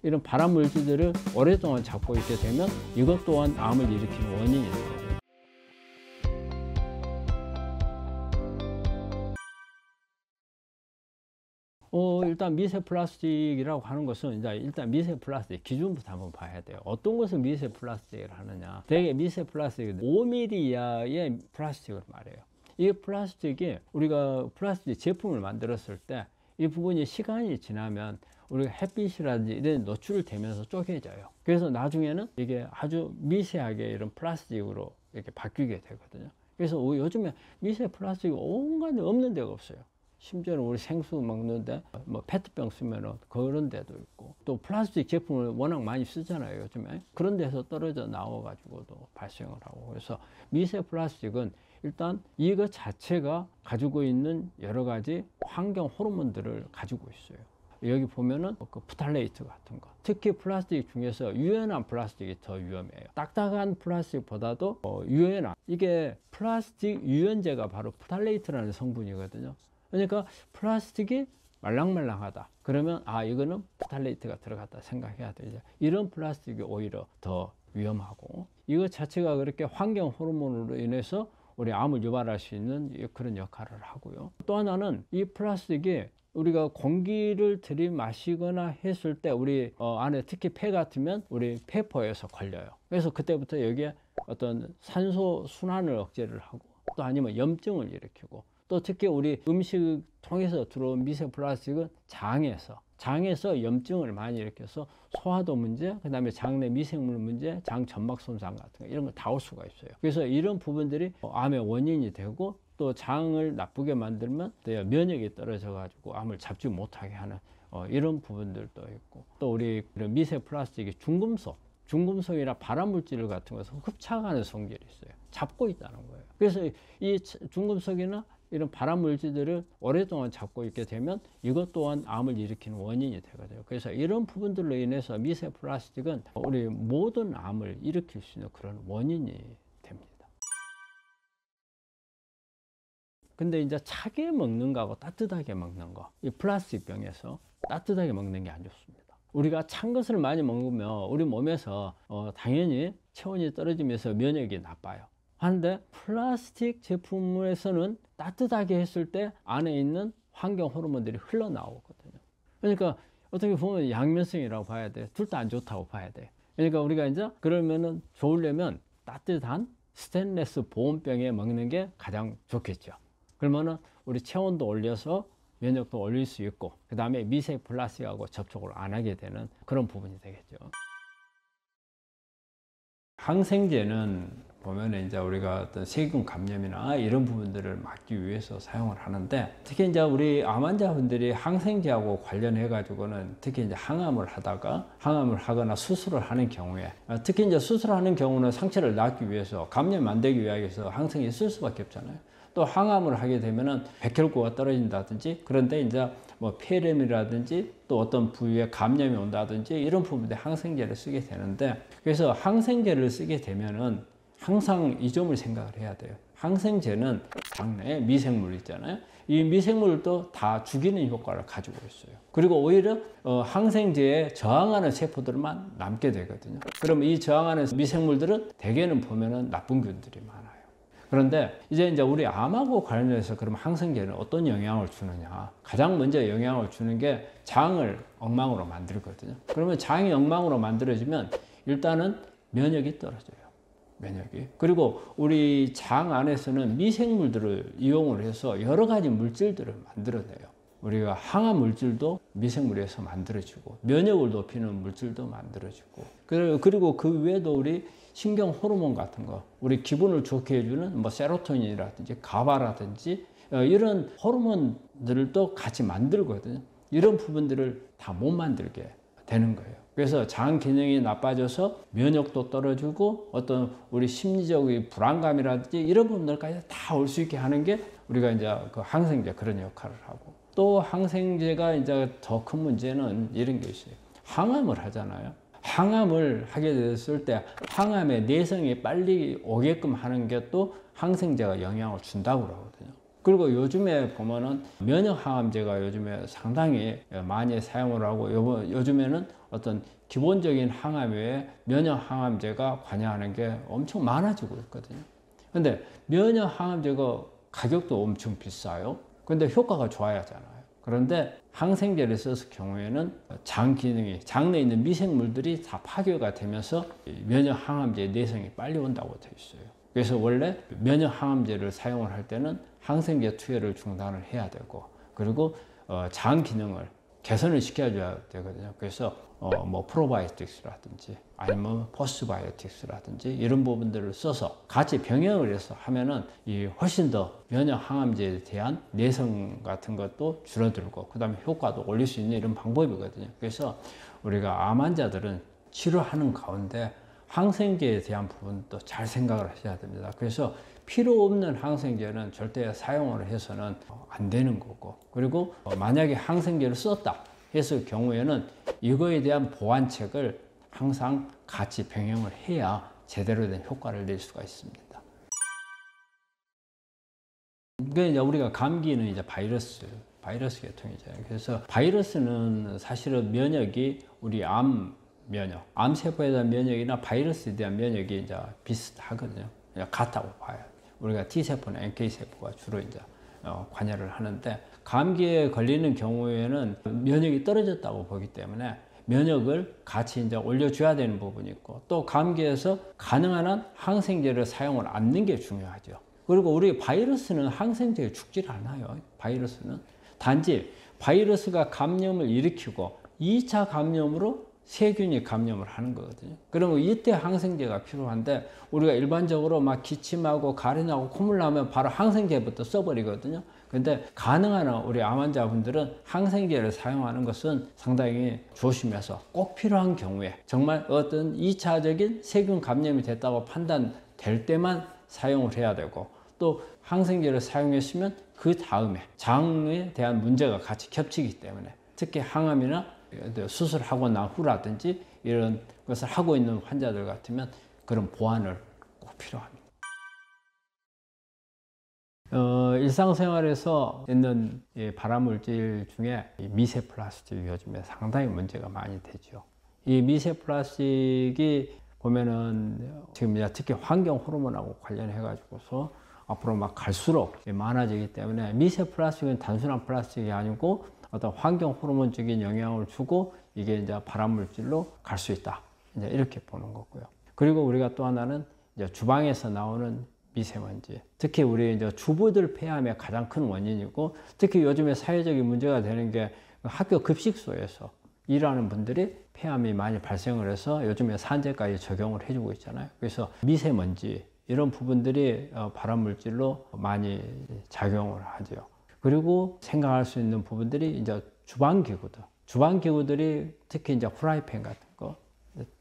이런 발암 물질들을 오랫동안 잡고 있게 되면 이것 또한 암을 일으키는 원인이 되거든요. 일단 미세 플라스틱이라고 하는 것은 이제 일단 미세 플라스틱 기준부터 한번 봐야 돼요. 어떤 것을 미세 플라스틱을 하느냐. 대개 미세 플라스틱은 5mm 이하의 플라스틱을 말해요. 이 플라스틱이 우리가 플라스틱 제품을 만들었을 때 이 부분이 시간이 지나면 우리가 햇빛이라든지 이런 노출되면서 쪼개져요. 그래서 나중에는 이게 아주 미세하게 이런 플라스틱으로 이렇게 바뀌게 되거든요. 그래서 요즘에 미세 플라스틱이 온갖 없는 데가 없어요. 심지어는 우리 생수 먹는데 뭐 페트병 쓰면 그런 데도 있고, 또 플라스틱 제품을 워낙 많이 쓰잖아요 요즘에. 그런 데서 떨어져 나와 가지고도 발생을 하고. 그래서 미세 플라스틱은 일단 이것 자체가 가지고 있는 여러 가지 환경 호르몬들을 가지고 있어요. 여기 보면은 그 프탈레이트 같은 거, 특히 플라스틱 중에서 유연한 플라스틱이 더 위험해요. 딱딱한 플라스틱보다도 유연한, 이게 플라스틱 유연제가 바로 프탈레이트라는 성분이거든요. 그러니까 플라스틱이 말랑말랑하다 그러면 이거는 프탈레이트가 들어갔다 생각해야 되죠. 이런 플라스틱이 오히려 더 위험하고, 이것 자체가 그렇게 환경 호르몬으로 인해서 우리 암을 유발할 수 있는 그런 역할을 하고요. 또 하나는 이 플라스틱이 우리가 공기를 들이마시거나 했을 때 우리 안에 특히 폐 같으면 우리 폐포에서 걸려요. 그래서 그때부터 여기에 어떤 산소 순환을 억제를 하고, 또 아니면 염증을 일으키고, 또 특히 우리 음식 통해서 들어온 미세 플라스틱은 장에서 염증을 많이 일으켜서 소화도 문제, 그 다음에 장내 미생물 문제, 장 점막 손상 같은 거 이런 걸 다 올 수가 있어요. 그래서 이런 부분들이 암의 원인이 되고, 또 장을 나쁘게 만들면 또 면역이 떨어져 가지고 암을 잡지 못하게 하는 이런 부분들도 있고, 또 우리 미세 플라스틱이 중금속이나 발암물질 같은 것을 흡착하는 성질이 있어요. 잡고 있다는 거예요. 그래서 이 중금속이나 이런 발암물질들을 오랫동안 잡고 있게 되면 이것 또한 암을 일으키는 원인이 되거든요. 그래서 이런 부분들로 인해서 미세 플라스틱은 우리 모든 암을 일으킬 수 있는 그런 원인이 됩니다. 근데 이제 차게 먹는 거하고 따뜻하게 먹는 거, 이 플라스틱 병에서 따뜻하게 먹는 게 안 좋습니다. 우리가 찬 것을 많이 먹으면 우리 몸에서 당연히 체온이 떨어지면서 면역이 나빠요. 하는데 플라스틱 제품에서는 따뜻하게 했을 때 안에 있는 환경 호르몬들이 흘러나오거든요. 그러니까 어떻게 보면 양면성이라고 봐야 돼. 둘 다 안 좋다고 봐야 돼. 그러니까 우리가 이제 그러면은 좋으려면 따뜻한 스테인리스 보온병에 먹는 게 가장 좋겠죠. 그러면은 우리 체온도 올려서 면역도 올릴 수 있고, 그 다음에 미세 플라스틱하고 접촉을 안 하게 되는 그런 부분이 되겠죠. 항생제는 보면 이제 우리가 어떤 세균 감염이나 이런 부분들을 막기 위해서 사용을 하는데, 특히 이제 우리 암 환자분들이 항생제하고 관련해 가지고는 특히 이제 항암을 하거나 수술을 하는 경우에, 특히 이제 수술하는 경우는 상처를 낫기 위해서, 감염 안 되기 위해서 항생제 쓸 수밖에 없잖아요. 또 항암을 하게 되면은 백혈구가 떨어진다든지, 그런데 이제 뭐 폐렴이라든지 또 어떤 부위에 감염이 온다든지 이런 부분에 항생제를 쓰게 되는데, 그래서 항생제를 쓰게 되면은 항상 이 점을 생각을 해야 돼요. 항생제는 장내에 미생물 있잖아요. 이 미생물도 다 죽이는 효과를 가지고 있어요. 그리고 오히려 항생제에 저항하는 세포들만 남게 되거든요. 그럼 이 저항하는 미생물들은 대개는 보면은 나쁜 균들이 많아요. 그런데 이제 우리 암하고 관련해서 그럼 항생제는 어떤 영향을 주느냐. 가장 먼저 영향을 주는 게 장을 엉망으로 만들거든요. 그러면 장이 엉망으로 만들어지면 일단은 면역이 떨어져요. 그리고 우리 장 안에서는 미생물들을 이용을 해서 여러 가지 물질들을 만들어내요. 우리가 항암 물질도 미생물에서 만들어지고, 면역을 높이는 물질도 만들어지고, 그리고 그 외에도 우리 신경 호르몬 같은 거, 우리 기분을 좋게 해주는 뭐 세로토닌이라든지 가바라든지 이런 호르몬들을 또 같이 만들거든요. 이런 부분들을 다 못 만들게 되는 거예요. 그래서 장 기능이 나빠져서 면역도 떨어지고, 어떤 우리 심리적인 불안감이라든지 이런 부분들까지 다 올 수 있게 하는 게 우리가 이제 그 항생제 그런 역할을 하고, 또 항생제가 이제 더 큰 문제는 이런 게 있어요. 항암을 하잖아요. 항암을 하게 됐을 때 항암의 내성이 빨리 오게끔 하는 게 또 항생제가 영향을 준다고 그러거든요. 그리고 요즘에 보면은 면역항암제가 요즘에 상당히 많이 사용을 하고 요즘에는 어떤 기본적인 항암 외에 면역항암제가 관여하는 게 엄청 많아지고 있거든요. 근데 면역항암제가 가격도 엄청 비싸요. 근데 효과가 좋아야 하잖아요. 그런데 항생제를 썼을 경우에는 장 기능이, 장내에 있는 미생물들이 다 파괴가 되면서 면역항암제의 내성이 빨리 온다고 되어 있어요. 그래서 원래 면역항암제를 사용을 할 때는 항생제 투여를 중단을 해야 되고, 그리고 장 기능을 개선을 시켜줘야 되거든요. 그래서 뭐 프로바이오틱스라든지 아니면 포스트바이오틱스라든지 이런 부분들을 써서 같이 병행을 해서 하면은 이 훨씬 더 면역 항암제에 대한 내성 같은 것도 줄어들고 그다음에 효과도 올릴 수 있는 이런 방법이거든요. 그래서 우리가 암 환자들은 치료하는 가운데 항생제에 대한 부분도 잘 생각을 하셔야 됩니다. 그래서 필요 없는 항생제는 절대 사용을 해서는 안 되는 거고, 그리고 만약에 항생제를 썼다 했을 경우에는 이거에 대한 보완책을 항상 같이 병행을 해야 제대로 된 효과를 낼 수가 있습니다. 그러니까 우리가 감기는 이제 바이러스 계통이잖아요. 그래서 바이러스는 사실은 면역이 우리 암 면역, 암세포에 대한 면역이나 바이러스에 대한 면역이 이제 비슷하거든요. 같다고 봐요. 우리가 T세포나 NK세포가 주로 이제 관여를 하는데, 감기에 걸리는 경우에는 면역이 떨어졌다고 보기 때문에 면역을 같이 이제 올려줘야 되는 부분이 있고, 또 감기에서 가능한 한 항생제를 사용을 않는 게 중요하죠. 그리고 우리 바이러스는 항생제에 죽질 않아요. 바이러스는 단지 바이러스가 감염을 일으키고 2차 감염으로 세균이 감염을 하는 거거든요. 그러면 이때 항생제가 필요한데, 우리가 일반적으로 막 기침하고 가래나고 콧물 나면 바로 항생제부터 써버리거든요. 근데 가능한 한 우리 암 환자분들은 항생제를 사용하는 것은 상당히 조심해서 꼭 필요한 경우에, 정말 어떤 2차적인 세균 감염이 됐다고 판단될 때만 사용을 해야 되고, 또 항생제를 사용했으면 그 다음에 장에 대한 문제가 같이 겹치기 때문에, 특히 항암이나 수술하고 난 후라든지 이런 것을 하고 있는 환자들 같으면 그런 보완을 꼭 필요합니다. 일상생활에서 있는 발암물질 중에 미세 플라스틱이 요즘에 상당히 문제가 많이 되죠. 이 미세 플라스틱이 보면은 지금 특히 환경 호르몬하고 관련해 가지고서 앞으로 막 갈수록 많아지기 때문에, 미세 플라스틱은 단순한 플라스틱이 아니고 어떤 환경 호르몬적인 영향을 주고 이게 이제 발암물질로 갈 수 있다, 이제 이렇게 보는 거고요. 그리고 우리가 또 하나는 이제 주방에서 나오는 미세먼지, 특히 우리 이제 주부들 폐암의 가장 큰 원인이고, 특히 요즘에 사회적인 문제가 되는 게 학교 급식소에서 일하는 분들이 폐암이 많이 발생을 해서 요즘에 산재까지 적용을 해주고 있잖아요. 그래서 미세먼지 이런 부분들이 발암물질로 많이 작용을 하죠. 그리고 생각할 수 있는 부분들이 이제 주방기구들이 특히 이제 프라이팬 같은 거,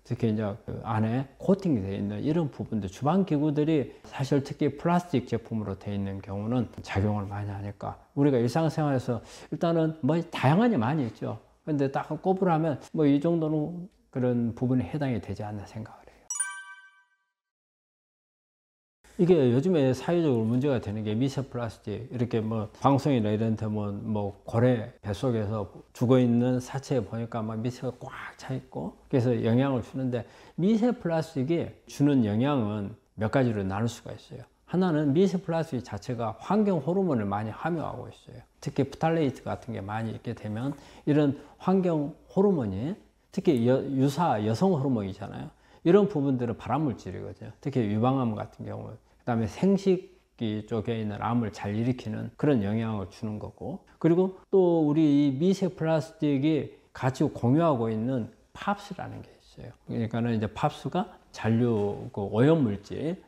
특히 이제 그 안에 코팅이 되어 있는 이런 부분들, 주방기구들이 사실 특히 플라스틱 제품으로 되어 있는 경우는 작용을 많이 하니까, 우리가 일상생활에서 일단은 뭐 다양하게 많이 있죠. 근데 딱 꼽으라면 뭐 이 정도는 그런 부분에 해당이 되지 않나 생각을 해요. 이게 요즘에 사회적으로 문제가 되는 게 미세 플라스틱, 이렇게 뭐 방송이나 이런 데 뭐 고래 뱃속에서 죽어 있는 사체에 보니까 막 미세가 꽉 차 있고, 그래서 영향을 주는데, 미세 플라스틱이 주는 영향은 몇 가지로 나눌 수가 있어요. 하나는 미세 플라스틱 자체가 환경 호르몬을 많이 함유하고 있어요. 특히 프탈레이트 같은 게 많이 있게 되면 이런 환경 호르몬이, 특히 유사 여성 호르몬이잖아요. 이런 부분들은 발암물질이거든요. 특히 유방암 같은 경우, 그다음에 생식기 쪽에 있는 암을 잘 일으키는 그런 영향을 주는 거고, 그리고 또 우리 이 미세 플라스틱이 같이 공유하고 있는 팝스라는 게 있어요. 그러니까는 이제 팝스가 잔류 그 오염물질,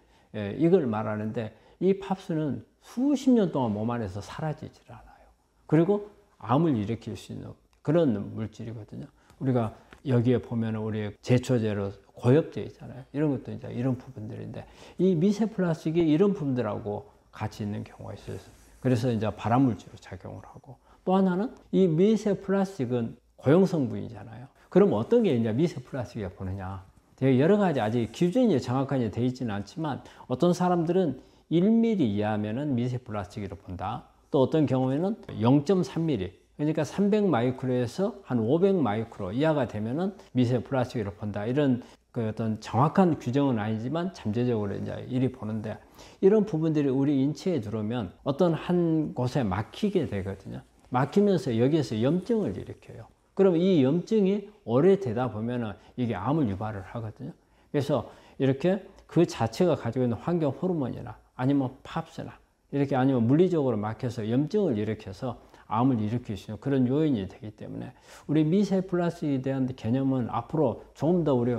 이걸 말하는데, 이 팝스는 수십 년 동안 몸 안에서 사라지질 않아요. 그리고 암을 일으킬 수 있는 그런 물질이거든요. 우리가 여기에 보면 우리 제초제로 고엽제 있잖아요. 이런 것도 이제 이런 부분들인데, 이 미세 플라스틱이 이런 부분들하고 같이 있는 경우가 있어요. 그래서 이제 발암물질로 작용을 하고, 또 하나는 이 미세 플라스틱은 고용성분이잖아요. 그럼 어떤 게 이제 미세 플라스틱에 보느냐? 되게 여러 가지 아직 기준이 정확하게 되어 있지는 않지만, 어떤 사람들은 1mm 이하면은 미세 플라스틱으로 본다. 또 어떤 경우에는 0.3mm, 그러니까 300마이크로에서 한 500마이크로 이하가 되면은 미세 플라스틱으로 본다. 이런 그 어떤 정확한 규정은 아니지만 잠재적으로 이제 이리 보는데, 이런 부분들이 우리 인체에 들어오면 어떤 한 곳에 막히게 되거든요. 막히면서 여기에서 염증을 일으켜요. 그럼 이 염증이 오래되다 보면은 이게 암을 유발을 하거든요. 그래서 이렇게 그 자체가 가지고 있는 환경 호르몬이나 아니면 팝스나 이렇게 아니면 물리적으로 막혀서 염증을 일으켜서 암을 일으킬 수 있는 그런 요인이 되기 때문에 우리 미세 플라스틱에 대한 개념은 앞으로 조금 더 우리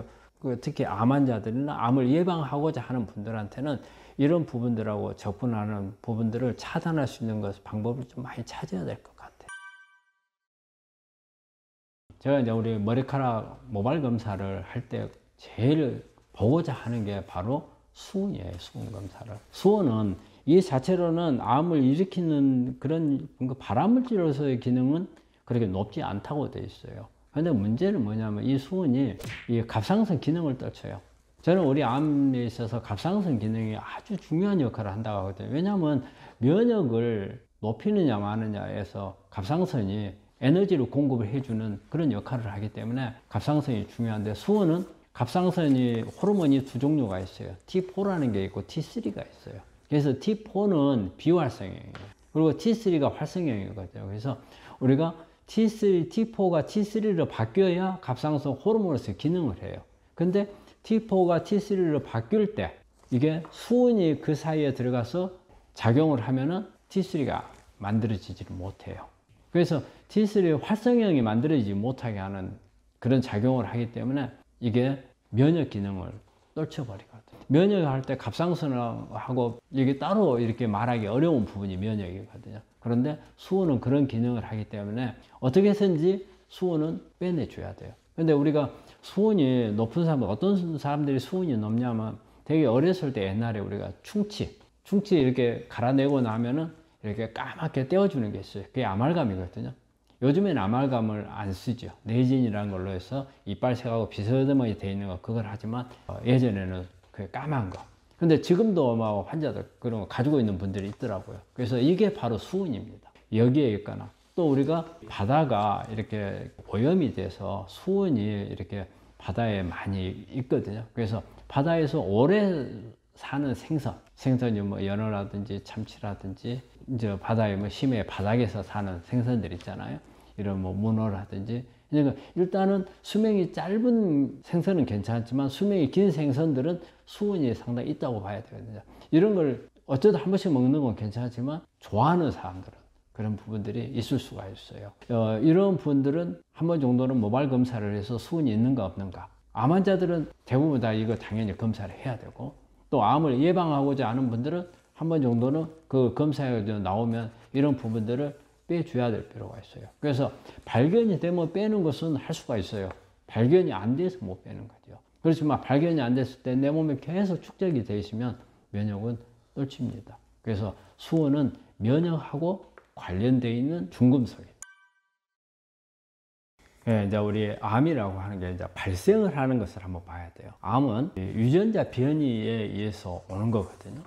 특히 암 환자들이나 암을 예방하고자 하는 분들한테는 이런 부분들하고 접근하는 부분들을 차단할 수 있는 방법을 좀 많이 찾아야 될 것 같아요. 제가 이제 우리 머리카락 모발 검사를 할 때 제일 보고자 하는 게 바로 수은이에요. 수은 검사를. 수은은 이 자체로는 암을 일으키는 그런 발암물질로서의 기능은 그렇게 높지 않다고 되어 있어요. 그런데 문제는 뭐냐면 이 수은이 이 갑상선 기능을 떨쳐요. 저는 우리 암에 있어서 갑상선 기능이 아주 중요한 역할을 한다고 하거든요. 왜냐하면 면역을 높이느냐 마느냐에서 갑상선이 에너지를 공급을 해주는 그런 역할을 하기 때문에 갑상선이 중요한데, 수은은 갑상선이 호르몬이 두 종류가 있어요. T4라는 게 있고 T3가 있어요. 그래서 T4는 비활성형이에요. 그리고 T3가 활성형이거든요. 그래서 우리가 T4가 T3로 바뀌어야 갑상선 호르몬으로서 기능을 해요. 근데 T4가 T3로 바뀔 때 이게 수은이 그 사이에 들어가서 작용을 하면은 T3가 만들어지지를 못해요. 그래서 T3의 활성형이 만들어지지 못하게 하는 그런 작용을 하기 때문에 이게 면역 기능을 떨쳐버리거든요. 면역할 때 갑상선하고 이게 따로 이렇게 말하기 어려운 부분이 면역이거든요. 그런데 수은은 그런 기능을 하기 때문에 어떻게 해서든지 수은은 빼내줘야 돼요. 근데 우리가 수은이 높은 사람, 어떤 사람들이 수은이 높냐면 되게 어렸을 때 옛날에 우리가 충치 이렇게 갈아내고 나면은 이렇게 까맣게 떼어주는 게 있어요. 그게 아말감이거든요. 요즘에는 아말감을 안 쓰죠. 네이진이라는 걸로 해서 이빨색하고 비스듬하게 돼 있는 거 그걸 하지만 예전에는 그 까만 거. 근데 지금도 막 환자들 그런 거 가지고 있는 분들이 있더라고요. 그래서 이게 바로 수은입니다. 여기에 있거나 또 우리가 바다가 이렇게 오염이 돼서 수은이 이렇게 바다에 많이 있거든요. 그래서 바다에서 오래 사는 생선이 뭐 연어라든지 참치라든지 이제 바다에 뭐 심해 바닥에서 사는 생선들 있잖아요. 이런 뭐 문어라든지. 그러니까 일단은 수명이 짧은 생선은 괜찮지만 수명이 긴 생선들은 수은이 상당히 있다고 봐야 되거든요. 이런 걸 어쩌다 한 번씩 먹는 건 괜찮지만 좋아하는 사람들은 그런 부분들이 있을 수가 있어요. 이런 분들은 한 번 정도는 모발 검사를 해서 수은이 있는가 없는가. 암 환자들은 대부분 다 이거 당연히 검사를 해야 되고, 또 암을 예방하고자 하는 분들은 한 번 정도는 그 검사에 나오면 이런 부분들을 빼줘야 될 필요가 있어요. 그래서 발견이 되면 빼는 것은 할 수가 있어요. 발견이 안 돼서 못 빼는 거죠. 그렇지만 발견이 안 됐을 때 내 몸에 계속 축적이 되어 있으면 면역은 떨칩니다. 그래서 수은은 면역하고 관련되어 있는 중금속입니다. 네, 이제 우리 암이라고 하는 게 이제 발생을 하는 것을 한번 봐야 돼요. 암은 유전자 변이에 의해서 오는 거거든요.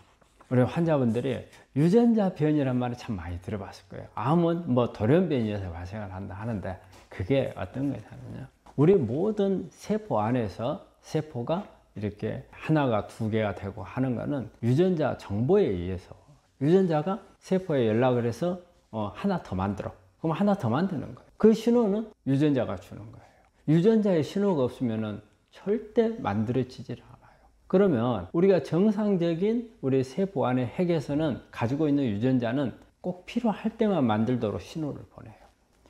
우리 환자분들이 유전자 변이란 말을 참 많이 들어봤을 거예요. 암은 뭐 돌연변이에 의해서 발생을 한다 하는데 그게 어떤 거냐면요. 우리 모든 세포 안에서 세포가 이렇게 하나가 두 개가 되고 하는 거는 유전자 정보에 의해서 유전자가 세포에 연락을 해서 하나 더 만들어. 그럼 하나 더 만드는 거예요. 그 신호는 유전자가 주는 거예요. 유전자의 신호가 없으면은 절대 만들어지질 않아요. 그러면 우리가 정상적인 우리 세포 안의 핵에서는 가지고 있는 유전자는 꼭 필요할 때만 만들도록 신호를 보내요.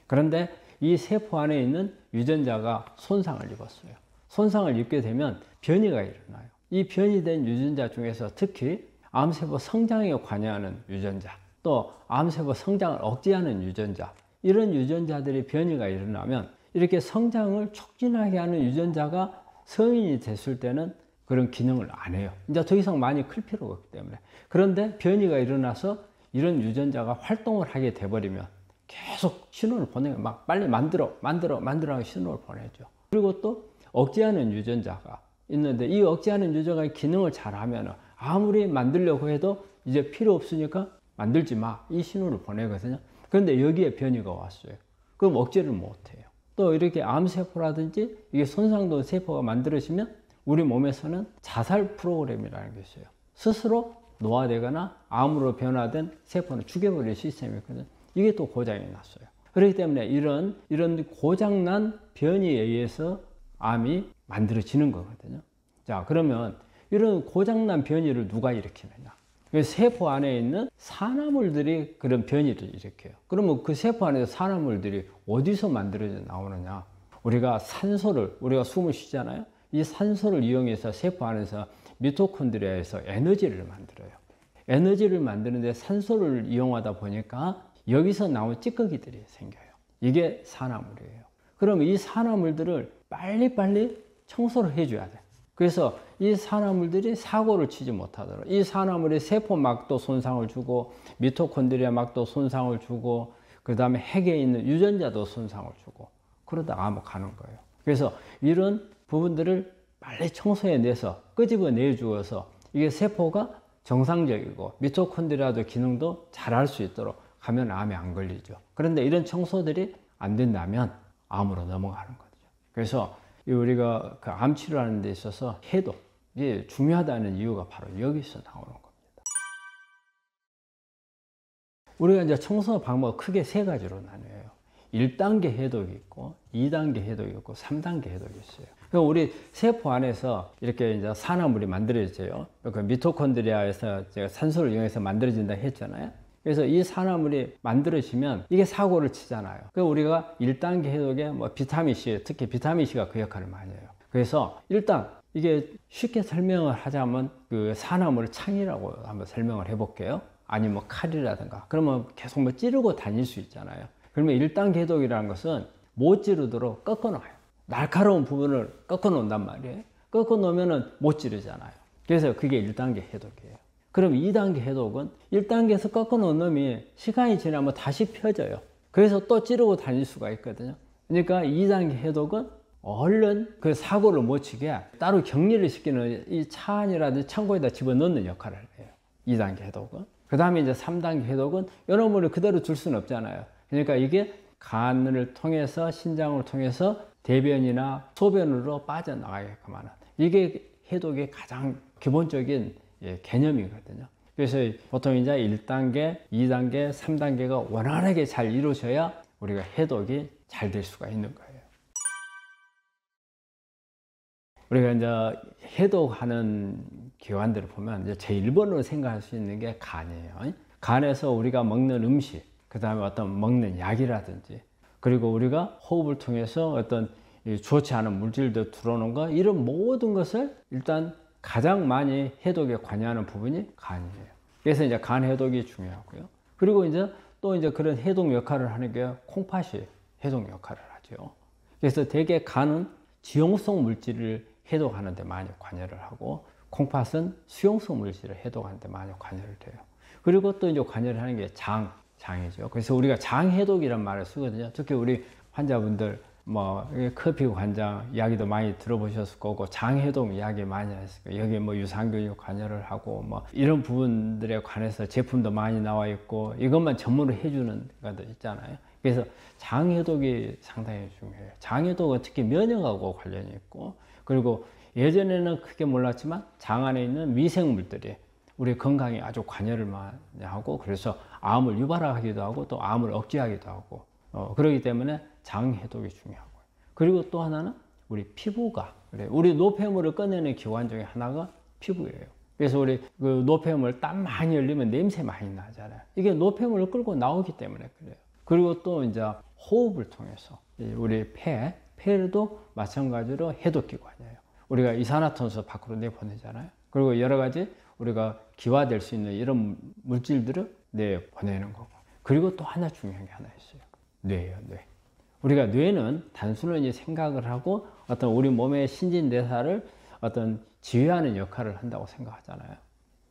그런데 이 세포 안에 있는 유전자가 손상을 입었어요. 손상을 입게 되면 변이가 일어나요. 이 변이된 유전자 중에서 특히 암세포 성장에 관여하는 유전자, 또 암세포 성장을 억제하는 유전자, 이런 유전자들이 변이가 일어나면 이렇게 성장을 촉진하게 하는 유전자가 성인이 됐을 때는 그런 기능을 안 해요. 이제 더 이상 많이 클 필요가 없기 때문에. 그런데 변이가 일어나서 이런 유전자가 활동을 하게 돼버리면 계속 신호를 보내요. 막 빨리 만들어 하고 신호를 보내죠. 그리고 또 억제하는 유전자가 있는데 이 억제하는 유전자가 기능을 잘하면 아무리 만들려고 해도 이제 필요 없으니까 만들지 마. 이 신호를 보내거든요. 그런데 여기에 변이가 왔어요. 그럼 억제를 못해요. 또 이렇게 암세포라든지 이게 손상된 세포가 만들어지면 우리 몸에서는 자살 프로그램이라는 게 있어요. 스스로 노화되거나 암으로 변화된 세포는 죽여버릴 시스템이 있거든요. 이게 또 고장이 났어요. 그렇기 때문에 이런 고장난 변이에 의해서 암이 만들어지는 거거든요. 자, 그러면 이런 고장난 변이를 누가 일으키느냐? 세포 안에 있는 산화물들이 그런 변이를 일으켜요. 그러면 그 세포 안에서 산화물들이 어디서 만들어져 나오느냐? 우리가 숨을 쉬잖아요. 이 산소를 이용해서 세포 안에서 미토콘드리아에서 에너지를 만들어요. 에너지를 만드는데 산소를 이용하다 보니까 여기서 나온 찌꺼기들이 생겨요. 이게 산화물이에요. 그럼 이 산화물들을 빨리빨리 청소를 해줘야 돼. 그래서 이 산화물들이 사고를 치지 못하도록, 이 산화물이 세포막도 손상을 주고 미토콘드리아 막도 손상을 주고 그 다음에 핵에 있는 유전자도 손상을 주고 그러다 암으로 가는 거예요. 그래서 이런 부분들을 빨리 청소해내서 끄집어내 주어서 이게 세포가 정상적이고 미토콘드리아도 기능도 잘할 수 있도록 하면 암에 안 걸리죠. 그런데 이런 청소들이 안 된다면 암으로 넘어가는 거죠. 그래서 우리가 그 암 치료하는 데 있어서 해독, 이게 중요하다는 이유가 바로 여기서 나오는 겁니다. 우리가 이제 청소 방법 크게 세 가지로 나뉘어요. 1단계 해독이 있고, 2단계 해독이 있고, 3단계 해독이 있어요. 그럼 우리 세포 안에서 이렇게 이제 산화물이 만들어져요. 그 미토콘드리아에서 제가 산소를 이용해서 만들어진다 했잖아요. 그래서 이 산화물이 만들어지면 이게 사고를 치잖아요. 그래서 우리가 1단계 해독에 뭐 비타민C, 특히 비타민C가 그 역할을 많이 해요. 그래서 일단 이게 쉽게 설명을 하자면 그 산화물 창이라고 한번 설명을 해볼게요. 아니면 뭐 칼이라든가. 그러면 계속 뭐 찌르고 다닐 수 있잖아요. 그러면 1단계 해독이라는 것은 못 찌르도록 꺾어 놔요. 날카로운 부분을 꺾어 놓는단 말이에요. 꺾어 놓으면은 못 찌르잖아요. 그래서 그게 1단계 해독이에요. 그럼 2단계 해독은 1단계에서 꺾어 놓은 놈이 시간이 지나면 다시 펴져요. 그래서 또 찌르고 다닐 수가 있거든요. 그러니까 2단계 해독은 얼른 그 사고를 못 치게 따로 격리를 시키는 이 차 안이라든지 창고에다 집어넣는 역할을 해요. 2단계 해독은. 그 다음에 이제 3단계 해독은 여러분을 그대로 둘 수는 없잖아요. 그러니까 이게 간을 통해서 신장을 통해서 대변이나 소변으로 빠져나가게끔 하는, 이게 해독의 가장 기본적인 개념이거든요. 그래서 보통 이제 1단계, 2단계, 3단계가 원활하게 잘 이루어져야 우리가 해독이 잘 될 수가 있는 거예요. 우리가 이제 해독하는 기관들을 보면 이제 제일 번으로 생각할 수 있는 게 간이에요. 간에서 우리가 먹는 음식, 그 다음에 어떤 먹는 약이라든지, 그리고 우리가 호흡을 통해서 어떤 좋지 않은 물질도 들어오는 거, 이런 모든 것을 일단 가장 많이 해독에 관여하는 부분이 간이에요. 그래서 이제 간 해독이 중요하고요. 그리고 이제 또 이제 그런 해독 역할을 하는 게 콩팥이 해독 역할을 하죠. 그래서 대개 간은 지용성 물질을 해독하는 데 많이 관여를 하고, 콩팥은 수용성 물질을 해독하는 데 많이 관여를 해요. 그리고 또 이제 관여를 하는 게 장이죠. 그래서 우리가 장 해독이란 말을 쓰거든요. 특히 우리 환자분들 뭐 커피 관장 이야기도 많이 들어보셨을 거고, 장 해독 이야기 많이 했을 거예요. 여기 뭐 유산균이 관여를 하고 뭐 이런 부분들에 관해서 제품도 많이 나와 있고, 이것만 전문으로 해주는 것도 있잖아요. 그래서 장 해독이 상당히 중요해요. 장 해독은 특히 면역하고 관련이 있고, 그리고 예전에는 크게 몰랐지만 장 안에 있는 미생물들이 우리 건강에 아주 관여를 많이 하고, 그래서 암을 유발하기도 하고 또 암을 억제하기도 하고, 그렇기 때문에 장 해독이 중요하고요. 그리고 또 하나는 우리 피부가, 우리 노폐물을 꺼내는 기관 중에 하나가 피부예요. 그래서 우리 그 노폐물 땀 많이 흘리면 냄새 많이 나잖아요. 이게 노폐물을 끌고 나오기 때문에 그래요. 그리고 또 이제 호흡을 통해서 우리 폐도 마찬가지로 해독기관이에요. 우리가 이산화탄소 밖으로 내보내잖아요. 그리고 여러 가지 우리가 기화될 수 있는 이런 물질들을 내보내는 거고. 그리고 또 하나 중요한 게 하나 있어요. 뇌예요, 뇌. 우리가 뇌는 단순히 생각을 하고 어떤 우리 몸의 신진대사를 어떤 지휘하는 역할을 한다고 생각하잖아요.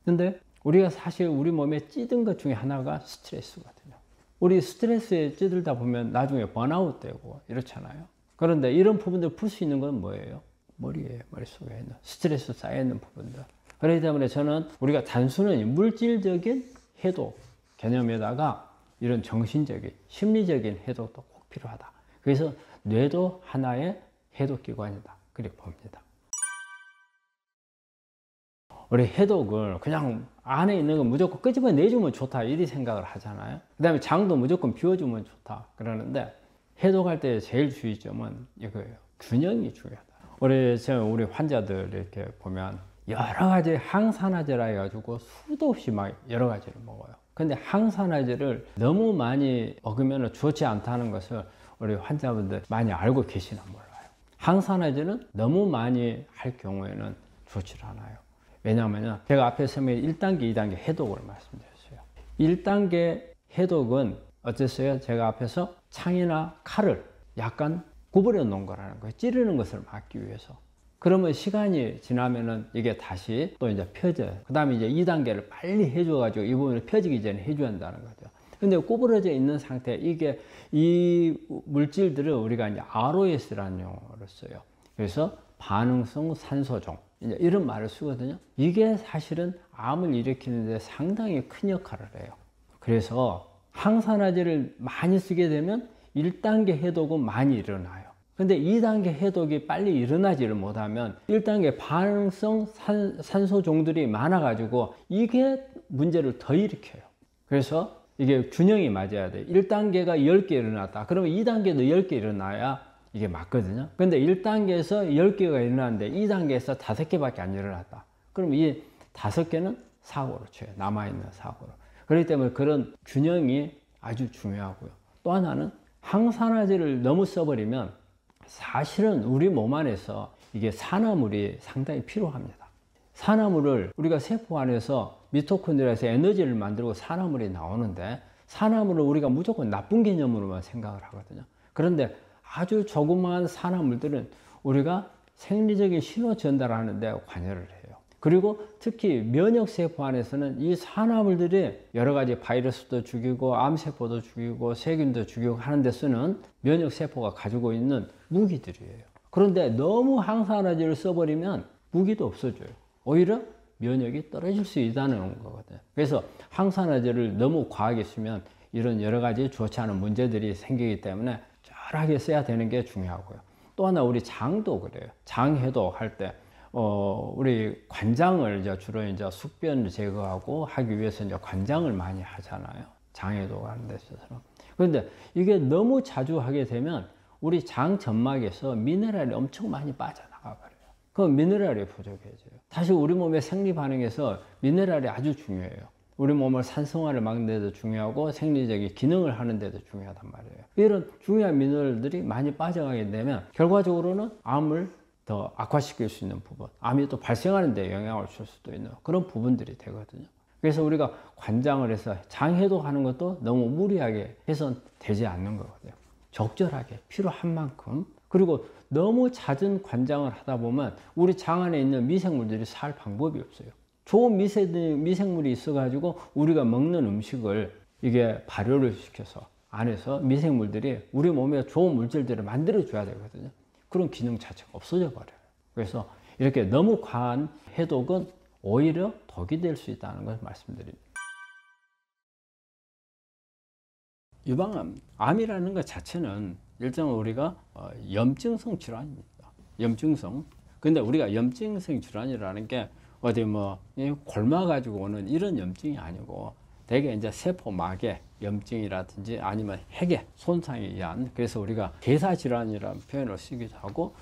근데 우리가 사실 우리 몸에 찌든 것 중에 하나가 스트레스거든요. 우리 스트레스에 찌들다 보면 나중에 번아웃 되고 이렇잖아요. 그런데 이런 부분들 풀 수 있는 건 뭐예요? 머리예요. 머릿속에 있는 스트레스 쌓여있는 부분들. 그렇기 때문에 저는 우리가 단순히 물질적인 해독 개념에다가 이런 정신적인, 심리적인 해독도 꼭 필요하다. 그래서 뇌도 하나의 해독기관이다. 그렇게 봅니다. 우리 해독을 그냥 안에 있는 거 무조건 끄집어내주면 좋다 이리 생각을 하잖아요. 그 다음에 장도 무조건 비워주면 좋다 그러는데, 해독할 때 제일 주의점은 이거예요. 균형이 중요하다. 우리 환자들 이렇게 보면 여러 가지 항산화제라 해가지고 수도 없이 막 여러 가지를 먹어요. 근데 항산화제를 너무 많이 먹으면 좋지 않다는 것을 우리 환자분들 많이 알고 계시나 몰라요. 항산화제는 너무 많이 할 경우에는 좋지 않아요. 왜냐하면 제가 앞에 설명한 1단계, 2단계 해독을 말씀드렸어요. 1단계 해독은 어땠어요? 제가 앞에서 창이나 칼을 약간 구부려 놓은 거라는 거예요. 찌르는 것을 막기 위해서. 그러면 시간이 지나면은 이게 다시 또 이제 펴져요. 그 다음에 이제 2단계를 빨리 해줘가지고 이 부분을 펴지기 전에 해줘야 한다는 거죠. 근데 구부러져 있는 상태, 이 물질들을 우리가 이제 ROS라는 용어를 써요. 그래서 반응성 산소종. 이제 이런 말을 쓰거든요. 이게 사실은 암을 일으키는데 상당히 큰 역할을 해요. 그래서 항산화제를 많이 쓰게 되면 1단계 해독은 많이 일어나요. 근데 2단계 해독이 빨리 일어나지를 못하면 1단계 반응성 산소종들이 많아가지고 이게 문제를 더 일으켜요. 그래서 이게 균형이 맞아야 돼요. 1단계가 10개 일어났다. 그러면 2단계도 10개 일어나야 이게 맞거든요. 근데 1단계에서 10개가 일어났는데 2단계에서 5개밖에 안 일어났다. 그럼 이 5개는 사고로 쳐요. 남아있는 사고로. 그렇기 때문에 그런 균형이 아주 중요하고요. 또 하나는 항산화제를 너무 써버리면 사실은 우리 몸 안에서 이게 산화물이 상당히 필요합니다. 산화물을 우리가 세포 안에서 미토콘드리아에서 에너지를 만들고 산화물이 나오는데, 산화물을 우리가 무조건 나쁜 개념으로만 생각을 하거든요. 그런데 아주 조그마한 산화물들은 우리가 생리적인 신호 전달하는 데 관여를 해요. 그리고 특히 면역세포 안에서는 이 산화물들이 여러 가지 바이러스도 죽이고 암세포도 죽이고 세균도 죽이고 하는 데 쓰는 면역세포가 가지고 있는 무기들이에요. 그런데 너무 항산화제를 써버리면 무기도 없어져요. 오히려 면역이 떨어질 수 있다는 거거든요. 그래서 항산화제를 너무 과하게 쓰면 이런 여러 가지 좋지 않은 문제들이 생기기 때문에 덜하게 써야 되는 게 중요하고요. 또 하나 우리 장도 그래요. 장 해독할 때 우리 관장을 이제 주로 이제 숙변을 제거하고 하기 위해서 이제 관장을 많이 하잖아요. 장 해독하는 데 있어서. 그런데 이게 너무 자주 하게 되면 우리 장 점막에서 미네랄이 엄청 많이 빠져나가 버려요. 그럼 미네랄이 부족해져요. 사실 우리 몸의 생리 반응에서 미네랄이 아주 중요해요. 우리 몸을 산성화를 막는 데도 중요하고 생리적인 기능을 하는 데도 중요하단 말이에요. 이런 중요한 미네랄들이 많이 빠져가게 되면 결과적으로는 암을 더 악화시킬 수 있는 부분, 암이 또 발생하는 데 영향을 줄 수도 있는 그런 부분들이 되거든요. 그래서 우리가 관장을 해서 장해독하는 것도 너무 무리하게 해서는 되지 않는 거거든요. 적절하게 필요한 만큼. 그리고 너무 잦은 관장을 하다 보면 우리 장 안에 있는 미생물들이 살 방법이 없어요. 좋은 미생물이 있어가지고 우리가 먹는 음식을 이게 발효를 시켜서 안에서 미생물들이 우리 몸에 좋은 물질들을 만들어줘야 되거든요. 그런 기능 자체가 없어져 버려요. 그래서 이렇게 너무 과한 해독은 오히려 독이 될 수 있다는 걸 말씀드립니다. 유방암, 암이라는 것 자체는 일종의 우리가 염증성 질환입니다. 염증성. 근데 우리가 염증성 질환이라는 게 어디 뭐 골마가지고 오는 이런 염증이 아니고 대개 이제 세포막의 염증이라든지 아니면 핵의 손상에 의한, 그래서 우리가 대사질환이라는 표현을 쓰기도 하고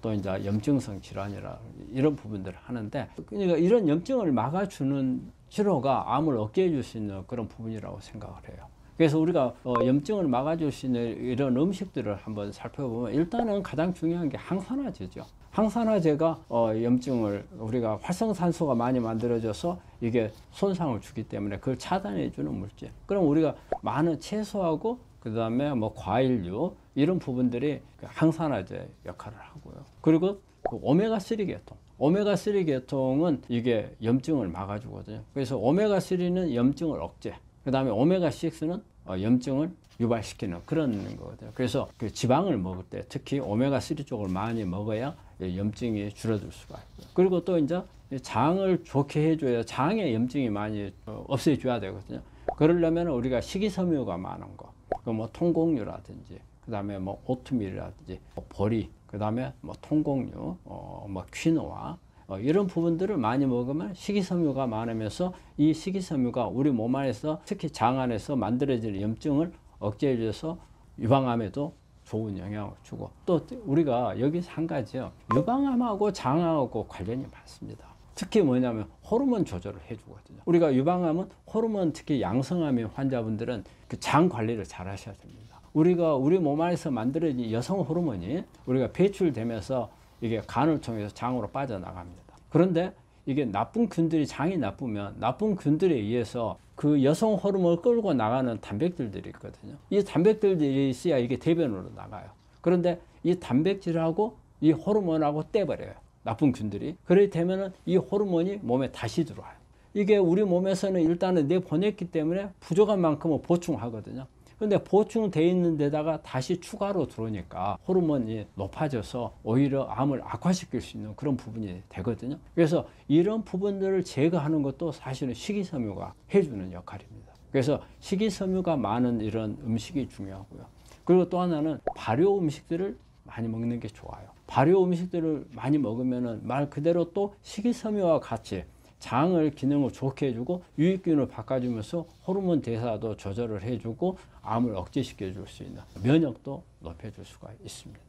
또 이제 염증성 질환이라 이런 부분들을 하는데, 그러니까 이런 염증을 막아주는 치료가 암을 없게 해줄 수 있는 그런 부분이라고 생각을 해요. 그래서 우리가 염증을 막아줄 수 있는 이런 음식들을 한번 살펴보면 일단은 가장 중요한 게 항산화제죠. 항산화제가 염증을 우리가 활성산소가 많이 만들어져서 이게 손상을 주기 때문에 그걸 차단해 주는 물질. 그럼 우리가 많은 채소하고 그 다음에 뭐 과일류 이런 부분들이 항산화제 역할을 하고요. 그리고 그 오메가3 계통. 오메가3 계통은 이게 염증을 막아주거든요. 그래서 오메가3는 염증을 억제. 그 다음에 오메가6는 염증을 유발시키는 그런 거거든요. 그래서 그 지방을 먹을 때 특히 오메가3 쪽을 많이 먹어야 염증이 줄어들 수가 있고요. 그리고 또 이제 장을 좋게 해줘야 장에 염증이 많이 없애줘야 되거든요. 그러려면 우리가 식이섬유가 많은 거, 그 뭐 통곡류라든지, 그 다음에 뭐 오트밀이라든지, 뭐 보리, 그 다음에 뭐 통곡류, 뭐 퀴노아, 이런 부분들을 많이 먹으면 식이섬유가 많으면서 이 식이섬유가 우리 몸 안에서 특히 장 안에서 만들어지는 염증을 억제해줘서 유방암에도 좋은 영향을 주고, 또 우리가 여기서 한 가지요, 유방암하고 장하고 관련이 많습니다. 특히 뭐냐면 호르몬 조절을 해주거든요. 우리가 유방암은 호르몬, 특히 양성암의 환자분들은 그 장 관리를 잘 하셔야 됩니다. 우리가 우리 몸 안에서 만들어진 여성 호르몬이 우리가 배출되면서 이게 간을 통해서 장으로 빠져나갑니다. 그런데 이게 나쁜 균들이, 장이 나쁘면 나쁜 균들에 의해서 그 여성 호르몬을 끌고 나가는 단백질들이 있거든요. 이 단백질들이 있어야 이게 대변으로 나가요. 그런데 이 단백질하고 이 호르몬하고 떼버려요, 나쁜 균들이. 그렇게 되면은 이 호르몬이 몸에 다시 들어와요. 이게 우리 몸에서는 일단은 내보냈기 때문에 부족한 만큼은 보충하거든요. 근데 보충되어 있는 데다가 다시 추가로 들어오니까 호르몬이 높아져서 오히려 암을 악화시킬 수 있는 그런 부분이 되거든요. 그래서 이런 부분들을 제거하는 것도 사실은 식이섬유가 해주는 역할입니다. 그래서 식이섬유가 많은 이런 음식이 중요하고요. 그리고 또 하나는 발효 음식들을 많이 먹는 게 좋아요. 발효 음식들을 많이 먹으면은 말 그대로 또 식이섬유와 같이 장을 기능을 좋게 해주고 유익균을 바꿔주면서 호르몬 대사도 조절을 해주고 암을 억제시켜 줄 수 있는 면역도 높여줄 수가 있습니다.